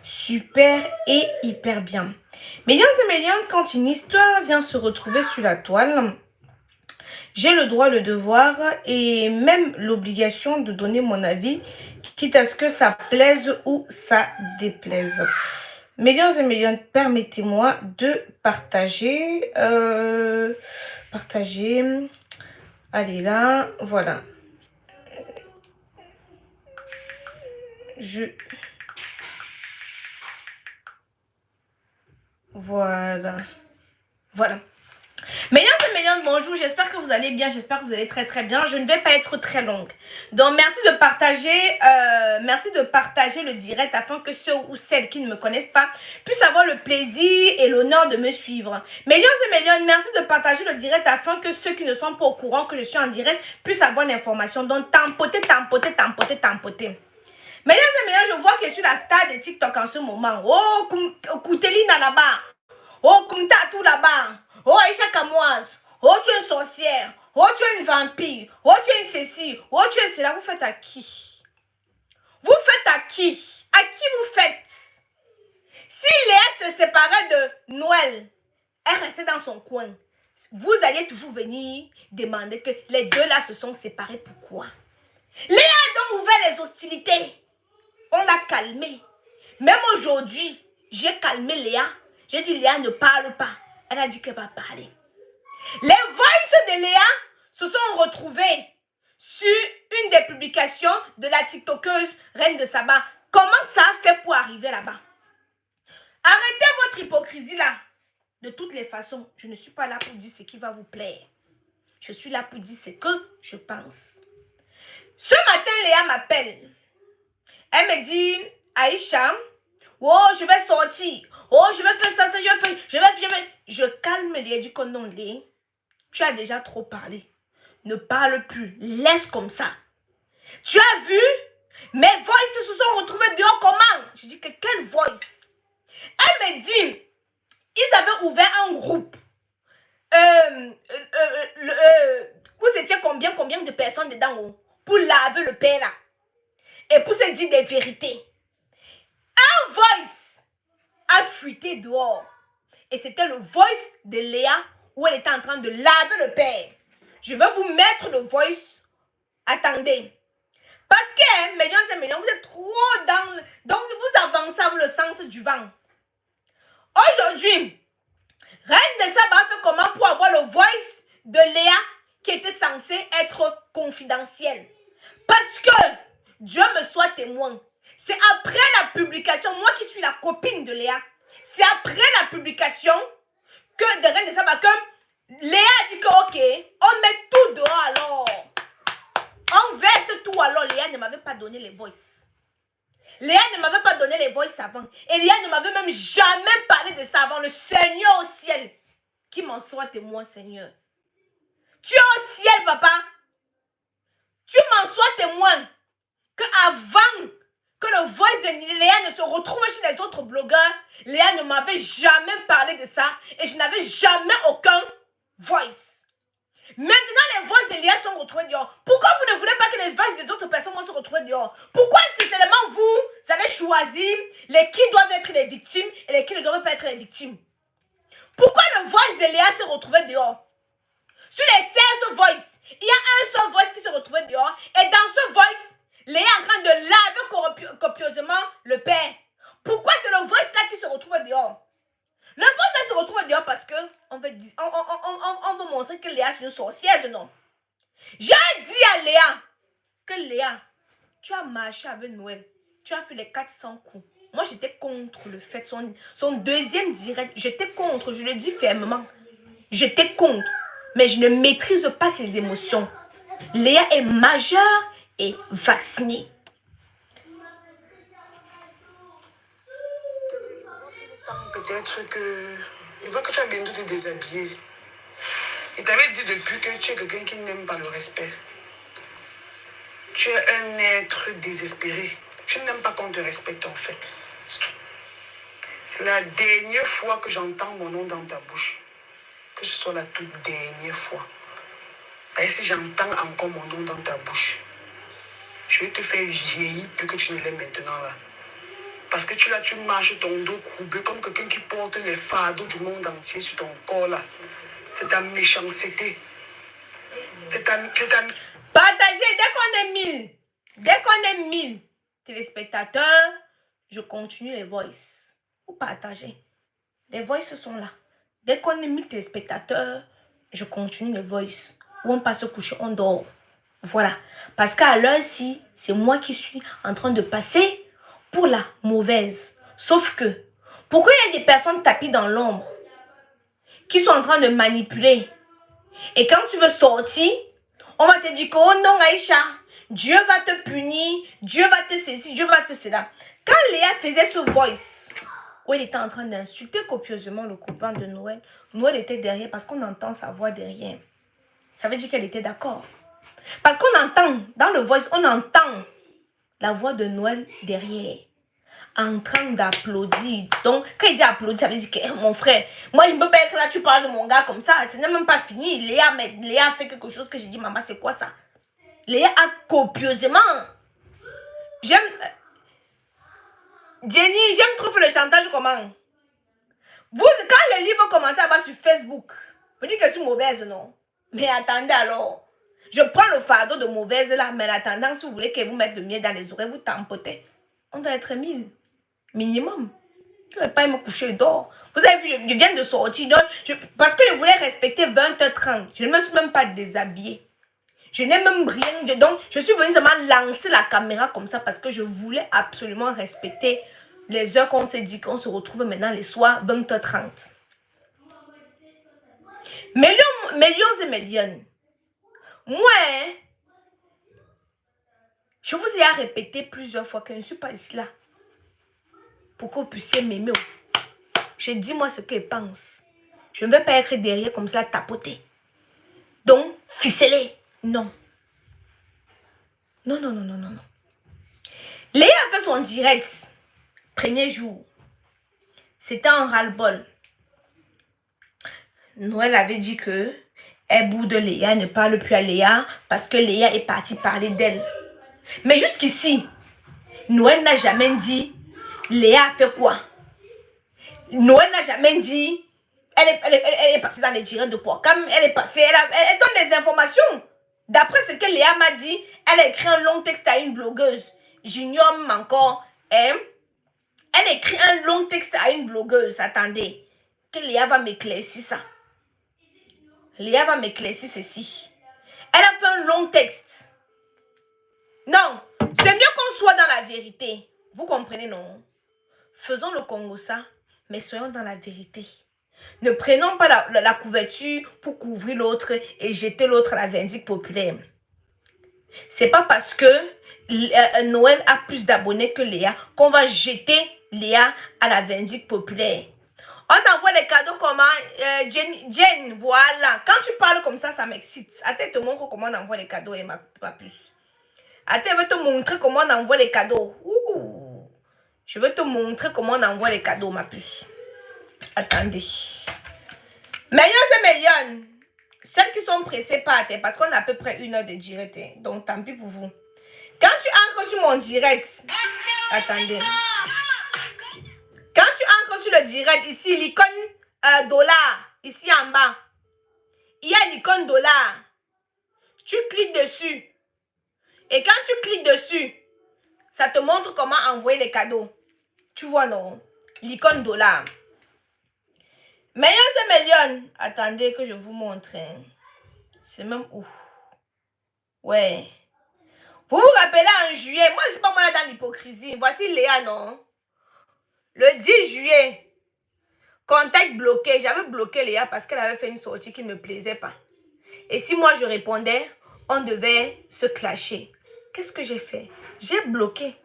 super et hyper bien. Mesdames et messieurs, quand une histoire vient se retrouver sur la toile, j'ai le droit, le devoir et même l'obligation de donner mon avis, quitte à ce que ça plaise ou ça déplaise. Mesdames et messieurs, permettez-moi de partager. Allez là, voilà. Voilà. Mesdames et messieurs, bonjour, j'espère que vous allez bien, j'espère que vous allez très très bien. Je ne vais pas être très longue. Donc merci de partager le direct afin que ceux ou celles qui ne me connaissent pas puissent avoir le plaisir et l'honneur de me suivre. Mesdames et messieurs, merci de partager le direct afin que ceux qui ne sont pas au courant que je suis en direct puissent avoir l'information. Donc tampoter. Mesdames et messieurs, je vois que je suis la star de TikTok en ce moment. Oh, Koutelina là-bas. Oh, Kumtatou là-bas. Oh, Aïcha Kamoise. Oh, tu es une sorcière. Oh, tu es une vampire. Oh, tu es une ceci. Oh, tu es cela. Vous faites à qui? Vous faites à qui? À qui vous faites? Si Léa se séparait de Noël, elle restait dans son coin, vous alliez toujours venir demander que les deux là se sont séparés. Pourquoi? Léa a donc ouvert les hostilités. On l'a calmée. Même aujourd'hui, j'ai calmé Léa. J'ai dit, Léa ne parle pas. Elle a dit qu'elle va parler. Les voices de Léa se sont retrouvés sur une des publications de la TikTokeuse Reine de Saba. Comment ça a fait pour arriver là-bas? Arrêtez votre hypocrisie là. De toutes les façons, je ne suis pas là pour dire ce qui va vous plaire. Je suis là pour dire ce que je pense. Ce matin, Léa m'appelle. Elle me dit, Aïcha, oh, je vais sortir. Oh, je vais faire ça, je calme Léa. Elle dit que non, Léa, tu as déjà trop parlé. Ne parle plus. Laisse comme ça. Tu as vu? Mes voices se sont retrouvées dehors comment? Je dis que quelle voice? Elle me dit, ils avaient ouvert un groupe. Vous étiez combien de personnes dedans pour laver le père là? Et pour se dire des vérités. Un voice a fuité dehors. Et c'était le voice de Léa où elle était en train de laver le père. Je vais vous mettre le voice. Attendez. Parce que, mesdames et messieurs, vous êtes trop dans... Donc, vous avancez avec le sens du vent. Aujourd'hui, Reine de Saba fait comment pour avoir le voice de Léa qui était censé être confidentiel. Parce que Dieu me soit témoin. C'est après la publication, moi qui suis la copine de Léa, c'est après la publication que de Reine de Saba que Léa a dit que ok, on met tout dehors alors. On verse tout alors. Léa ne m'avait pas donné les voices. Léa ne m'avait pas donné les voices avant. Et Léa ne m'avait même jamais parlé de ça avant. Le Seigneur au ciel, qui m'en soit témoin, Seigneur. Tu es au ciel, papa. Tu m'en sois témoin que avant que le voice de Léa ne se retrouve chez les autres blogueurs, Léa ne m'avait jamais parlé de ça et je n'avais jamais aucun voice. Maintenant, les voix de Léa sont retrouvées dehors. Pourquoi vous ne voulez pas que les voix des autres personnes vont se retrouver dehors? Pourquoi si seulement vous avez choisi les qui doivent être les victimes et les qui ne doivent pas être les victimes? Pourquoi le voice de Léa se retrouvait dehors? Sur les 16 voices, il y a un seul voice qui se retrouvait dehors. Et dans ce voice, Léa est en train de laver copieusement le père. Pourquoi c'est le voice là qui se retrouve dehors? Le voice là se retrouve dehors parce que on veut montrer que Léa c'est une sorcière, non? J'ai dit à Léa que Léa, tu as marché avec Noël. Tu as fait les 400 coups. Moi, j'étais contre le fait. Son deuxième direct, j'étais contre. Je le dis fermement. J'étais contre. Mais je ne maîtrise pas ses émotions. Léa est majeure et vaccinée. Peut-être que... Je vois que tu as bientôt te déshabillé. Il t'avait dit depuis que tu es quelqu'un qui n'aime pas le respect. Tu es un être désespéré. Tu n'aimes pas qu'on te respecte en fait. C'est la dernière fois que j'entends mon nom dans ta bouche. Que ce soit la toute dernière fois. Et si j'entends encore mon nom dans ta bouche, je vais te faire vieillir plus que tu ne l'es maintenant là. Parce que tu marches ton dos courbé comme quelqu'un qui porte les fardeaux du monde entier sur ton corps là. C'est ta méchanceté. C'est ta... Partagez dès qu'on est 1000 téléspectateurs, je continue les voices. Vous partagez. Les voices sont là. Dès qu'on est 1000 téléspectateurs, je continue les voices. Ou on passe se coucher, on dort. Voilà. Parce qu'à l'heure-ci, c'est moi qui suis en train de passer pour la mauvaise. Sauf que, pourquoi il y a des personnes tapis dans l'ombre qui sont en train de manipuler? Et quand tu veux sortir, on va te dire que, oh non, Aïcha, Dieu va te punir, Dieu va te ceci, Dieu va te cela. Quand Léa faisait ce voice, où il était en train d'insulter copieusement le copain de Noël, Noël était derrière parce qu'on entend sa voix derrière. Ça veut dire qu'elle était d'accord. Parce qu'on entend, dans le voice, on entend la voix de Noël derrière, en train d'applaudir. Donc, quand il dit applaudir, ça veut dire que mon frère, moi, je ne peux pas être là, tu parles de mon gars comme ça. Ce n'est même pas fini. Léa a fait quelque chose que j'ai dit, maman, c'est quoi ça? Léa a copieusement. J'aime... Jenny, j'aime trop faire le chantage comment? Vous, quand le livre commentaire va sur Facebook, vous dites que je suis mauvaise, non? Mais attendez alors. Je prends le fardeau de mauvaise là, mais en attendant, si vous voulez que vous mettez le miel dans les oreilles, vous tampotez. On doit être 1000. Minimum. Je ne vais pas me coucher d'or. Vous avez vu, je viens de sortir. Donc parce que je voulais respecter 20h30. Je ne me suis même pas déshabillée. Je n'ai même rien. Donc, je suis venue seulement lancer la caméra comme ça parce que je voulais absolument respecter les heures qu'on s'est dit qu'on se retrouve maintenant les soirs 20h30. Millions et millions. Moi, je vous ai répété plusieurs fois que je ne suis pas ici là pour que vous puissiez m'aimer. Je dis moi ce que je pense. Je ne vais pas être derrière comme ça tapoter. Donc, ficeler. Non. Non, non, non, non, non, non. Léa a fait son direct. Premier jour. C'était un ras-le-bol. Noël avait dit que elle boude Léa, ne parle plus à Léa parce que Léa est partie parler d'elle. Mais jusqu'ici, Noël n'a jamais dit Léa a fait quoi. Noël n'a jamais dit elle est passée dans les directs de Porcam, elle est passée, elle donne des informations. D'après ce que Léa m'a dit, elle a écrit un long texte à une blogueuse. J'ignore encore. Elle écrit un long texte à une blogueuse. Attendez, que Léa va m'éclaircir ça. Léa va m'éclaircir ceci. Elle a fait un long texte. Non, c'est mieux qu'on soit dans la vérité. Vous comprenez, non? Faisons le Congo ça, mais soyons dans la vérité. Ne prenons pas la couverture pour couvrir l'autre et jeter l'autre à la vindicte populaire. C'est pas parce que Noël a plus d'abonnés que Léa qu'on va jeter Léa à la vindicte populaire. On envoie les cadeaux comment Jen, voilà. Quand tu parles comme ça m'excite. Attends, te montre comment on envoie les cadeaux, et ma puce. Attends, je vais te montrer comment on envoie les cadeaux. Ouh. Je vais te montrer comment on envoie les cadeaux, ma puce. Attendez. Millions. Celles qui sont pressées partent, parce qu'on a à peu près 1 heure de direct. Hein. Donc, tant pis pour vous. Quand tu entres sur mon direct, attendez. Quand tu entres sur le direct, ici, l'icône dollar, ici en bas, il y a l'icône dollar. Tu cliques dessus. Et quand tu cliques dessus, ça te montre comment envoyer les cadeaux. Tu vois, non? L'icône dollar. Millions. Attendez que je vous montre. Hein. C'est même où? Ouais. Vous vous rappelez en juillet? Moi, je ne suis pas moi là dans l'hypocrisie. Voici Léa, non? Le 10 juillet, contact bloqué. J'avais bloqué Léa parce qu'elle avait fait une sortie qui ne me plaisait pas. Et si moi je répondais, on devait se clasher. Qu'est-ce que j'ai fait? J'ai bloqué.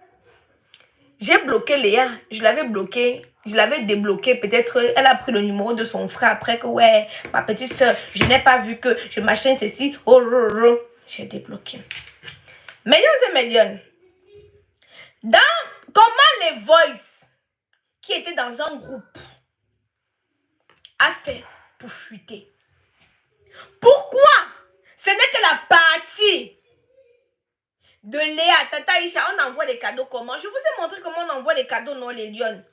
J'ai bloqué Léa. Je l'avais bloqué. Je l'avais débloqué. Peut-être elle a pris le numéro de son frère après que, ouais, ma petite soeur, je n'ai pas vu que je machin ceci. Oh, oh, oh. J'ai débloqué. Millions. Comment les voices qui étaient dans un groupe a fait pour fuiter? Pourquoi? Ce n'est que la partie de Léa, Tata Isha, on envoie les cadeaux comment? Je vous ai montré comment on envoie les cadeaux, non, les lions.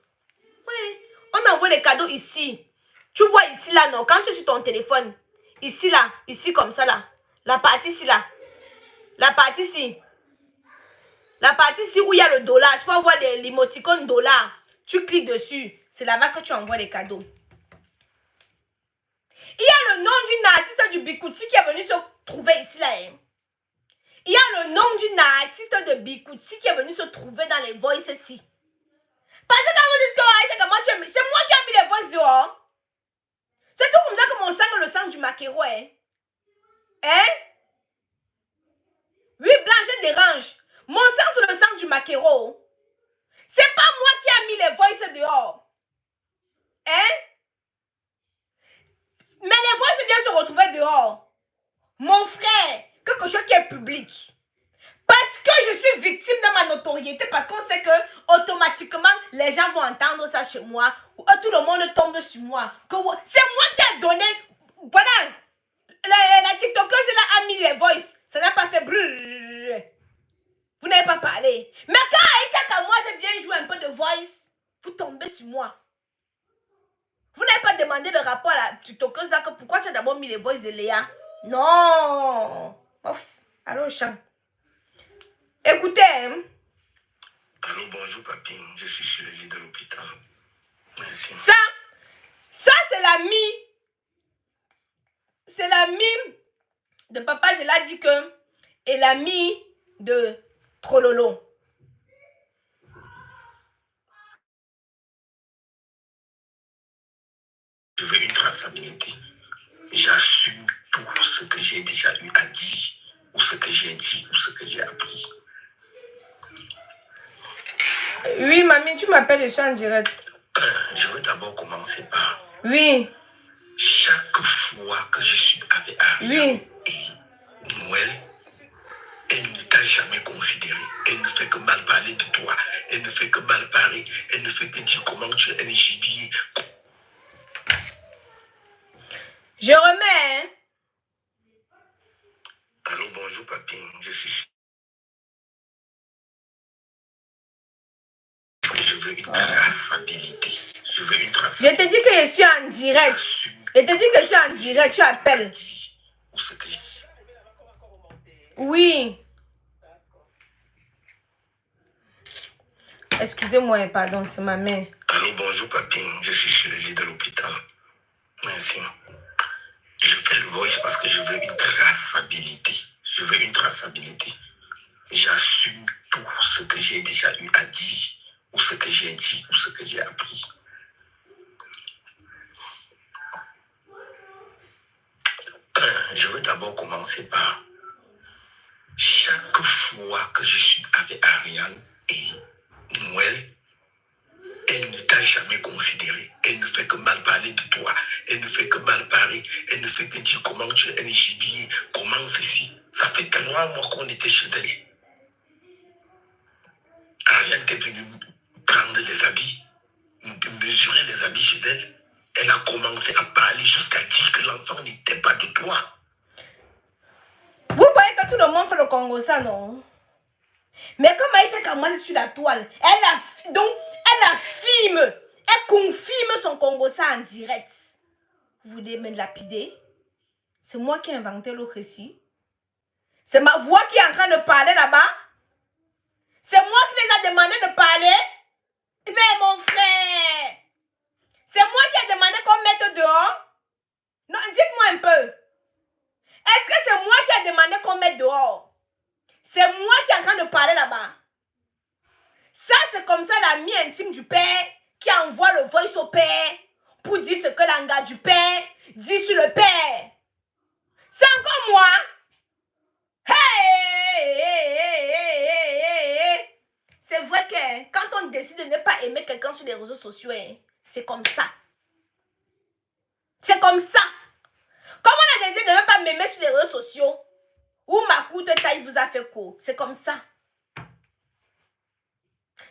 Oui, on envoie les cadeaux ici. Tu vois ici, là, non? Quand tu es sur ton téléphone, ici, là, ici, comme ça, là. La partie ici, là. La partie ici. La partie ici où il y a le dollar. Tu vas voir l'émoticône dollar. Tu cliques dessus. C'est là-bas que tu envoies les cadeaux. Il y a le nom d'une artiste du Bikutsi qui est venue se trouver ici, là. Hein. Il y a le nom d'une artiste de Bikutsi qui est venue se trouver dans les voices ici. Parce que quand vous dites que c'est moi qui ai mis les voices dehors. C'est tout comme ça que mon sang est le sang du maquereau. Hein? Hein? Oui, Blanche dérange. Mon sang c'est le sang du maquereau. C'est pas moi qui ai mis les voices dehors. Hein? Mais les voices viennent se retrouver dehors. Mon frère, quelque chose qui est public. Parce que je suis victime de ma notoriété, parce qu'on sait que automatiquement, les gens vont entendre ça chez moi, ou tout le monde tombe sur moi. C'est moi qui ai donné, voilà, la TikTokeuse là a mis les voices, ça n'a pas fait brrr. Vous n'avez pas parlé. Mais quand Aïcha Kamoa s'est bien joué un peu de voice, vous tombez sur moi. Vous n'avez pas demandé le rapport à la TikTokeuse là, que pourquoi tu as d'abord mis les voices de Léa? Non. Ouf. Allô, chant. Écoutez, hein. Allô, bonjour, papy. Je suis sur le lit de l'hôpital. Merci. Ça c'est l'ami. C'est l'ami de papa, je l'ai dit que. Et l'ami de Trololo. Je veux une traçabilité. J'assume tout ce que j'ai déjà eu à dire, ou ce que j'ai dit, ou ce que j'ai appris. Oui, mamie, tu m'appelles, je suis en direct. Je veux d'abord commencer par... Oui. Chaque fois que je suis avec Ariane et Noël, elle ne t'a jamais considéré. Elle ne fait que mal parler de toi. Elle ne fait que mal parler. Elle ne fait que dire comment tu es un gibier. Je remets, hein. Allô, bonjour, papy. Je suis... Je veux une traçabilité. Je veux une traçabilité. Je te dis que je suis en direct. Je te dis que je suis en direct, tu appelles. Oui. Excusez-moi, pardon, c'est ma mère. Allô, bonjour, papy. Je suis sur le lit de l'hôpital. Merci. Je fais le voice parce que je veux une traçabilité. Je veux une traçabilité. J'assume tout ce que j'ai déjà eu à dire, ou ce que j'ai dit, ou ce que j'ai appris. Je veux d'abord commencer par... Chaque fois que je suis avec Ariane et Noël, elle ne t'a jamais considéré. Elle ne fait que mal parler de toi. Elle ne fait que mal parler. Elle ne fait que dire comment tu es un gibier, comment ceci. Ça fait 3 mois qu'on était chez elle. Ariane est venue prendre les habits, mesurer les habits chez elle. Elle a commencé à parler jusqu'à dire que l'enfant n'était pas de toi. Vous voyez que tout le monde fait le Congo, ça, non? Mais comme Aïcha Kamoa est sur la toile, elle affirme, elle confirme son Congo, ça en direct. Vous voulez me lapider? C'est moi qui ai inventé le récit. C'est ma voix qui est en train de parler là-bas. C'est moi qui les a demandé de parler. Mais mon frère, c'est moi qui ai demandé qu'on mette dehors. Non, dites-moi un peu. Est-ce que c'est moi qui ai demandé qu'on mette dehors? C'est moi qui est en train de parler là-bas. Ça, c'est comme ça l'ami intime du père qui envoie le voice au père pour dire ce que l'anga du père dit sur le père. C'est encore moi. Hey! C'est vrai que quand on décide de ne pas aimer quelqu'un sur les réseaux sociaux, c'est comme ça. C'est comme ça. Comme on a décidé de ne pas m'aimer sur les réseaux sociaux, ou ma courte taille vous a fait quoi? C'est comme ça.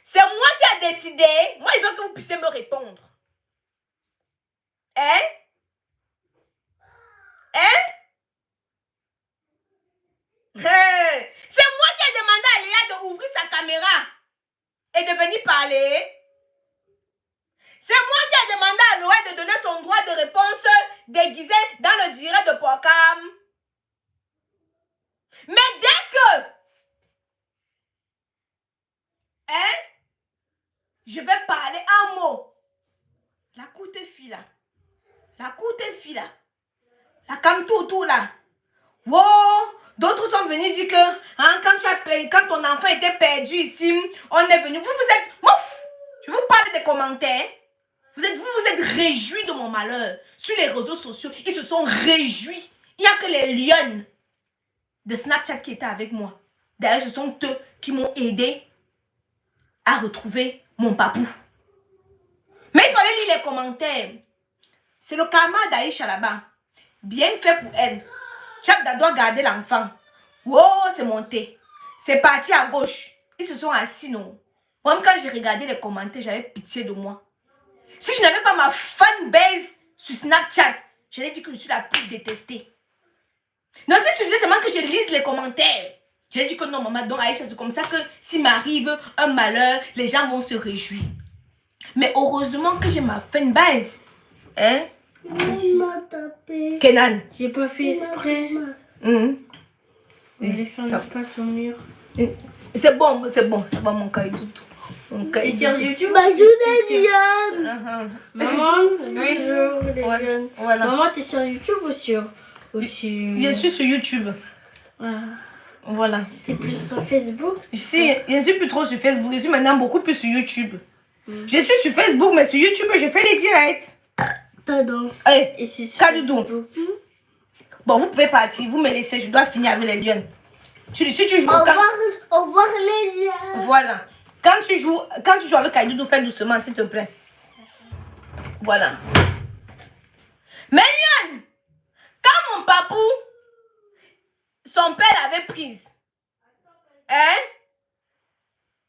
C'est moi qui ai décidé. Moi, il veut que vous puissiez me répondre. Hein? Hein? C'est moi qui ai demandé à et de venir parler. C'est moi qui ai demandé à Noël de donner son droit de réponse déguisé dans le direct de Pocam. Mais dès que je vais parler un mot, la courte fille là, la camtoutou là, wow, d'autres sont venus dire que quand ton enfant était perdu ici, on est venu. Vous êtes, je vous parle des commentaires. Vous êtes réjouis de mon malheur. Sur les réseaux sociaux, ils se sont réjouis. Il n'y a que les lionnes de Snapchat qui étaient avec moi. D'ailleurs, ce sont eux qui m'ont aidé à retrouver mon papou. Mais il fallait lire les commentaires. C'est le karma d'Aïcha là-bas. Bien fait pour elle. Chapda doit garder l'enfant. Oh, c'est monté. C'est parti à gauche. Ils se sont assis, non. Même quand j'ai regardé les commentaires, j'avais pitié de moi. Si je n'avais pas ma fanbase sur Snapchat, j'allais dire que je suis la plus détestée. Non, c'est suffisait seulement que je lise les commentaires. J'allais dire que non, maman, donc Aïcha, c'est comme ça que s'il m'arrive un malheur, les gens vont se réjouir. Mais heureusement que j'ai ma fanbase. Hein? Maman m'a tapé. Kenan. J'ai pas fait exprès. Les femmes ne pas sur le mur. C'est bon, mon caillou. T'es sur YouTube? Bonjour les jeunes. Maman, Oui. bonjour les Ouais, jeunes. voilà. Maman, t'es sur YouTube ou sur... Je suis sur YouTube. Voilà. T'es plus sur Facebook? Je suis plus trop sur Facebook. Je suis maintenant beaucoup plus sur YouTube. Je suis sur Facebook, mais sur YouTube, je fais des directs. Pardon. Hey, Et c'est sur Kadoudou. Facebook. Bon, vous pouvez partir. Vous me laissez. Je dois finir avec les lions. Si tu joues... Au revoir les jeunes. Voilà. Quand tu joues avec Kadoudou, fais doucement, s'il te plaît. Voilà. Mais Lion, quand mon papou, son père l'avait prise, hein?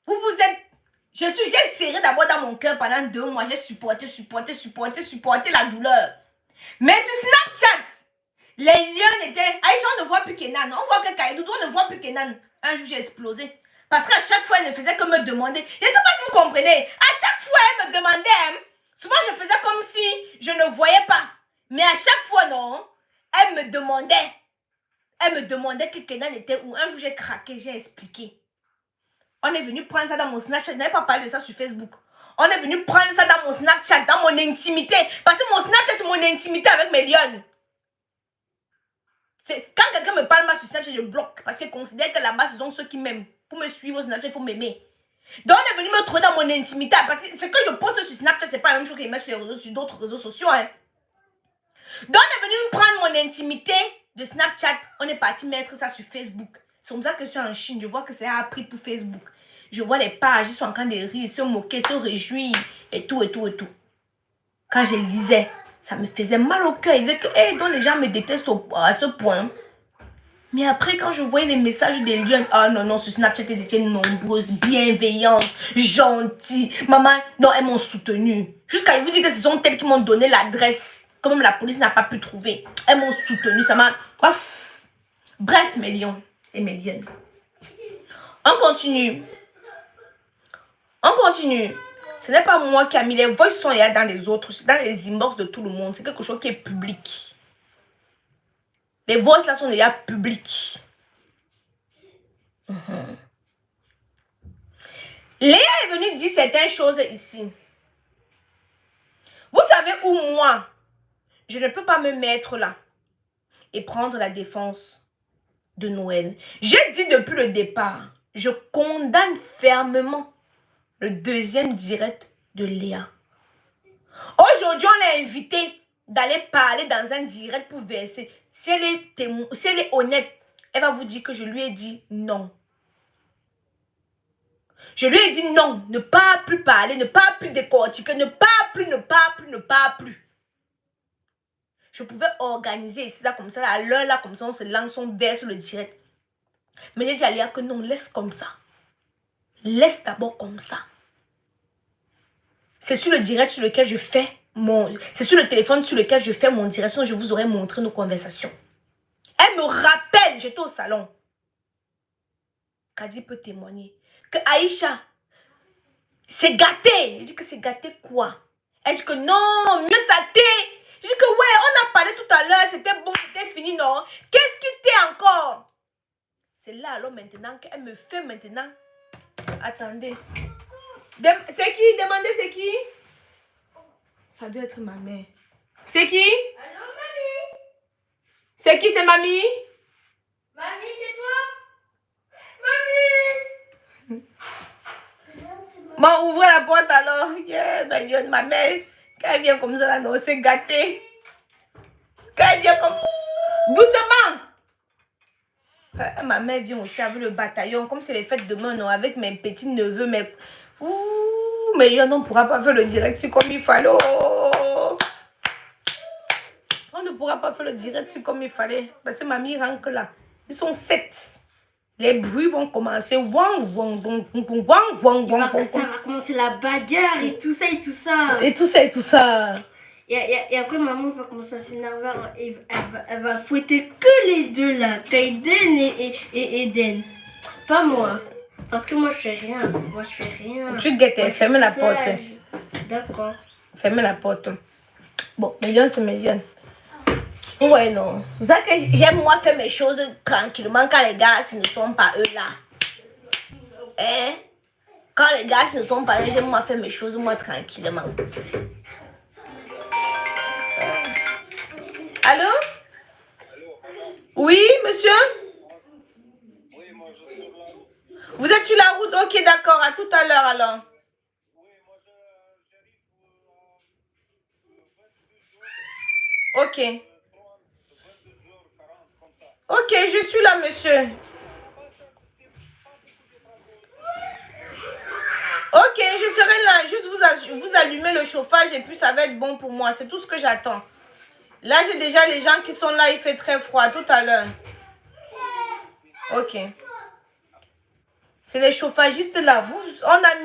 Vous êtes... J'ai serré d'abord dans mon cœur pendant 2 mois. J'ai supporté la douleur. Mais sur Snapchat, les lions étaient... Aïcha, on ne voit plus Kenan. On voit que Kadoudou, on ne voit plus Kenan. Un jour, j'ai explosé. Parce qu'à chaque fois, elle ne faisait que me demander. Je ne sais pas si vous comprenez. À chaque fois, elle me demandait. Souvent, je faisais comme si je ne voyais pas. Mais à chaque fois, non. Elle me demandait. Elle me demandait que Kenan était où. Un jour, j'ai craqué, j'ai expliqué. On est venu prendre ça dans mon Snapchat. Je n'avais pas parlé de ça sur Facebook. On est venu prendre ça dans mon Snapchat, dans mon intimité. Parce que mon Snapchat, c'est mon intimité avec mes lions. Quand quelqu'un me parle mal sur Snapchat, je bloque. Parce qu'elle considère que là-bas, ce sont ceux qui m'aiment. Pour me suivre au Snapchat, il faut m'aimer. Donc, on est venu me trouver dans mon intimité. Parce que ce que je poste sur Snapchat, c'est pas la même chose qu'il met sur d'autres réseaux sociaux. Hein. Donc, on est venu me prendre mon intimité de Snapchat. On est parti mettre ça sur Facebook. C'est comme ça que je suis en Chine. Je vois que ça a pris tout Facebook. Je vois les pages, ils sont en train de rire, se moquer, se réjouir. Et tout. Quand je lisais, ça me faisait mal au cœur. Ils disaient que hey, donc les gens me détestent à ce point. Mais après, quand je voyais les messages des lions, ah non, sur Snapchat, elles étaient nombreuses, bienveillantes, gentilles. Maman, non, elles m'ont soutenue. Jusqu'à vous dire que ce sont elles qui m'ont donné l'adresse. Que même la police n'a pas pu trouver. Elles m'ont soutenue, ça m'a... Bref, mes lions et mes lionnes. On continue. Ce n'est pas moi qui a mis les voix sont là dans les autres, dans les inbox de tout le monde. C'est quelque chose qui est public. Les voix là sont déjà publiques. Léa est venue dire certaines choses ici. Vous savez où moi, je ne peux pas me mettre là et prendre la défense de Noël. J'ai dit depuis le départ, je condamne fermement le 2e direct de Léa. Aujourd'hui, on est invité d'aller parler dans un direct pour verser. Si elle est honnête, elle va vous dire que je lui ai dit non. Je lui ai dit non, ne pas plus parler, ne pas plus décortiquer, ne pas plus. Je pouvais organiser ici, là, comme ça, à l'heure, là, comme ça, on se lance, on verse le direct. Mais j'ai dit à Léa que non, laisse comme ça. Laisse d'abord comme ça. C'est sur le direct sur lequel je fais c'est sur le téléphone sur lequel je fais mon direct. Sinon, je vous aurais montré nos conversations. Elle me rappelle, j'étais au salon. Kadi peut témoigner que Aïcha, C'est gâté. Je dis que c'est gâté quoi? Elle dit que non, mieux ça t'est. Je dis que ouais, on a parlé tout à l'heure, c'était bon, c'était fini, non? Qu'est-ce qui t'est encore? C'est là alors maintenant qu'elle me fait maintenant. Attendez. C'est qui? Demandez c'est qui? Ça doit être ma mère. C'est qui? Allô, mamie? C'est qui, c'est mamie? Mamie, c'est toi? Mamie! Bon, ouvrez la porte alors. Yeah, ben, ma mère, quand elle vient comme ça, là, non, c'est gâté. Quand elle vient comme... Doucement! Ma mère vient aussi avec le bataillon, comme c'est les fêtes demain, non, avec mes petits neveux, mais... Ouh, mais on ne pourra pas faire le direct, c'est comme il fallait. Oh. On ne pourra pas faire le direct, c'est comme il fallait. Parce que mamie rentre là. Ils sont 7. Les bruits vont commencer. Wang, wang, wang, wang, wang, wang, wang. Ça va commencer la bagarre et tout ça et tout ça. Et tout ça et tout ça. Et après, maman va commencer à s'énerver. Elle va fouetter que les deux là. Kaiden et Eden. Pas moi. Parce que moi, je fais rien. Moi, je fais rien. Tu guettes, ferme la porte. D'accord. Ferme la porte. Bon, million, c'est million. Ouais, non. Vous savez que j'aime moi faire mes choses tranquillement quand les gars ne sont pas eux là. Hein? Quand les gars ne sont pas eux, j'aime moi faire mes choses moi tranquillement. Allô? Oui, monsieur? Oui, moi je suis sur la route. Vous êtes sur la route? Ok, d'accord. À tout à l'heure alors. Oui, moi j'arrive pour 22 jours. Ok. 22 jours, 40, comme ça. Ok, je suis là, monsieur. Ok, je serai là. Juste vous allumez le chauffage et puis ça va être bon pour moi. C'est tout ce que j'attends. Là, j'ai déjà les gens qui sont là. Il fait très froid. Tout à l'heure. Ok. C'est les chauffagistes là.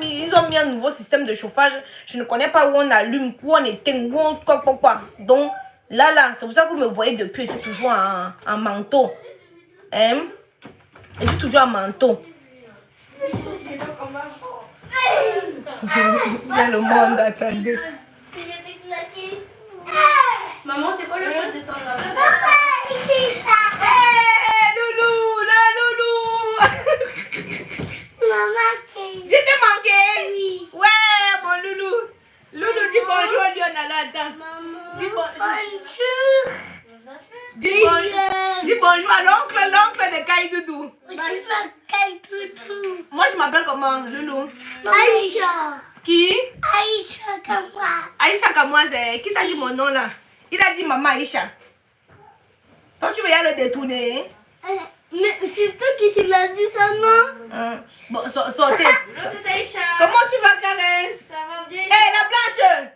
Ils ont mis un nouveau système de chauffage. Je ne connais pas où on allume, où on éteint, où on quoi. Donc, là, c'est pour ça que vous me voyez depuis. Je suis toujours en manteau. Hein? Je suis toujours en manteau. Il y a le monde, attendez. Maman, c'est quoi le pot de temps là? Hey, Loulou, la Loulou. Je t'ai manqué? Oui. Ouais, mon Loulou. Loulou, dis bonjour à Lyon, attends. Dis bonjour. Dis bonjour à l'oncle de Kaïdoudou. Moi, je m'appelle comment, Loulou? Aïcha. Qui? Aïcha Kamwa. Aïcha Kamwa, c'est... Qui t'a dit mon nom là? Il a dit maman Aïcha. Toi, tu veux y aller le détourner? Mais c'est toi qui l'as dit ça, non? Bon, sautez. Comment tu vas, Caresse? Ça va bien? Hé, la blanche!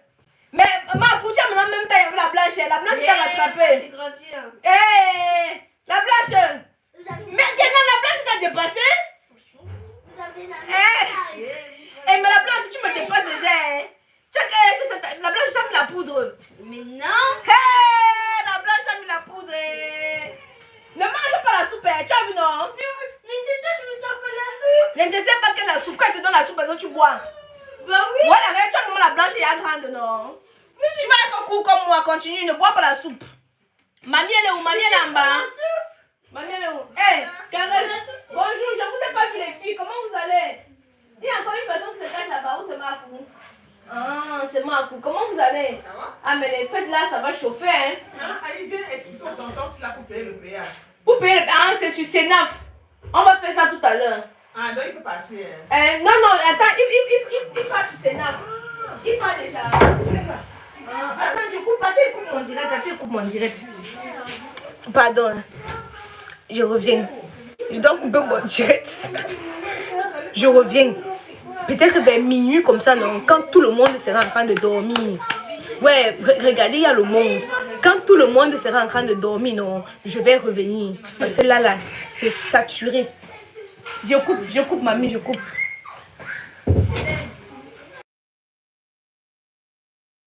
Mais ma couche, en même temps, il y avait la blanche. La blanche t'a rattrapé. J'ai grandi là. Hé, la blanche! Vous avez Mais Diana, la blanche t'a dépassé? la Eh, mais la blanche, si tu me dépasses déjà, hein? La blanche a mis la poudre. Mais non! Hé, la blanche a mis la poudre. Ne mange pas la soupe, hein. Tu as vu, non? Mais c'est toi qui me sors pas la soupe! Je ne sais pas quelle la soupe. Quand elle te donne la soupe, parce que tu bois. Bah oui! Ouais, la tu as comment la blanche est grande, non? Tu vas être court comme moi, continue, ne bois pas la soupe. Mamie, elle est où? Mamie, elle est en bas. Mamie, elle est où? Hé, Caresse, bonjour, je ne vous ai pas vu les filles, comment vous allez? Il y a encore une personne qui se cache là-bas, où c'est Marcou? Ah, c'est Marcou, comment vous allez? Ça va? Ah, mais les fêtes là, ça va chauffer, hein? Ah, il vient expliquer au tonton s'il a pour payer le péage. Pour payer, ah, c'est sur Sénaf. On va faire ça tout à l'heure. Ah, donc il peut partir. Non, attends, il passe sur Sénaf. Il part déjà. Attends, je coupe, attends, il coupe mon direct. Pardon. Je reviens. Je dois couper mon direct. Je reviens. Peut-être vers minuit comme ça, non? Quand tout le monde sera en train de dormir. Ouais, regardez, il y a le monde. Quand tout le monde sera en train de dormir, non, je vais revenir. Parce que là, c'est saturé. Je coupe, mamie, je coupe.